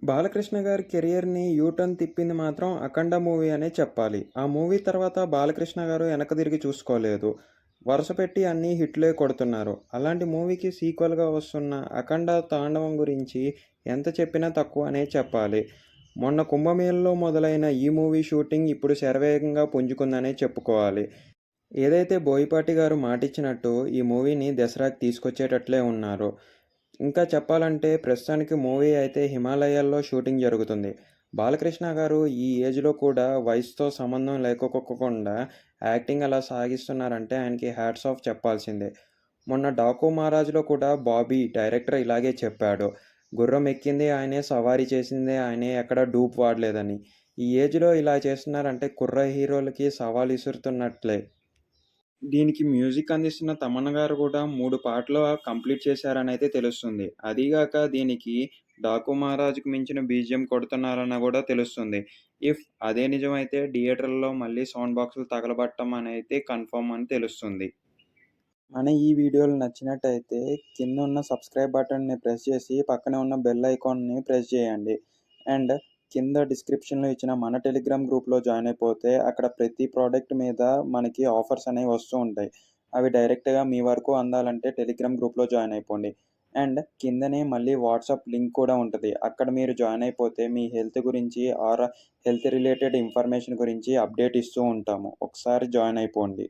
బాలకృష్ణ గారి కెరియర్‌ని you turn తిప్పింది మాత్రం 'అఖండ' మూవీ అనే చెప్పాలి. ఆ మూవీ తర్వాత బాలకృష్ణ గారు వెనక్కి తిరిగి చూసుకోలేదు. వరుసపెట్టి అన్నీ హిట్లే కొడుతున్నారు. అలాంటి మూవీకి సీక్వెల్‌గా వస్తున్న 'అఖండ తాండవం' గురించి ఎంత చెప్పినా తక్కువనే చెప్పాలి. మొన్న కుంభమేళలో మొదలైన ఈ మూవీ షూటింగ్ ఇప్పుడు శరవేగంగా పుంజుకుందనే చెప్పుకోవాలి. ఏదైతే బోయపాటి గారు మాటిచ్చినట్టు ఈ మూవీని దసరాకి తీసుకొచ్చేటట్లే ఉన్నారు. ఇంకా చెప్పాలంటే ప్రస్తుతానికి మూవీ అయితే హిమాలయాల్లో షూటింగ్ జరుగుతుంది. బాలకృష్ణ గారు ఈ ఏజ్‌లో కూడా వయసుతో సంబంధం లేకోకోకుండా యాక్టింగ్ అలా సాగిస్తున్నారంటే ఆయనకి హ్యాట్స్ ఆఫ్ చెప్పాల్సిందే. మొన్న 'డాకు మహారాజ్‌లో' కూడా బాబీ డైరెక్టర్ ఇలాగే చెప్పాడు. గుర్రం ఎక్కింది ఆయనే, సవారీ చేసింది ఆయనే, ఎక్కడ డూప్ వాడలేదని. ఈ ఏజ్‌లో ఇలా చేస్తున్నారంటే కుర్ర హీరోలకి సవాల్ ఇసురుతున్నట్లే. దీనికి మ్యూజిక్ అందిస్తున్న తమన్ గారు కూడా 3 పాటలు కంప్లీట్ చేశారనైతే తెలుస్తుంది. అదీగాక దీనికి 'డాకు మహారాజ్‌కి' మించిన బీజీఎం కొడుతున్నారని గూడా తెలుస్తుంది. అదే నిజమైతే థియేటర్‌లో మళ్ళీ సౌండ్ బాక్సులు తగలబట్టం అనైతే కన్ఫర్మ్ అని తెలుస్తుంది. మన ఈ వీడియోలు నచ్చినట్టయితే కిందున్న సబ్స్క్రైబ్ బటన్‌ని ప్రెస్ చేసి పక్కనే ఉన్న బెల్ ఐకాన్‌ని ప్రెస్ చేయండి. అండ్ కింద డిస్క్రిప్షన్‌లో ఇచ్చిన మన టెలిగ్రామ్ గ్రూప్‌లో జాయిన్ అయిపోతే అక్కడ ప్రతి ప్రోడక్ట్ మీద మనకి ఆఫర్స్ అనేవి వస్తూ ఉంటాయి. అవి డైరెక్ట్‌గా మీ వరకు అందాలంటే టెలిగ్రామ్ గ్రూప్‌లో జాయిన్ అయిపోండి. అండ్ కిందనే మళ్ళీ వాట్సాప్ లింక్ కూడా ఉంటది. అక్కడ మీరు జాయిన్ అయిపోతే మీ హెల్త్ గురించి హెల్త్ రిలేటెడ్ ఇన్ఫర్మేషన్ గురించి అప్డేట్ ఇస్తూ ఉంటాము. ఒకసారి జాయిన్ అయిపోండి.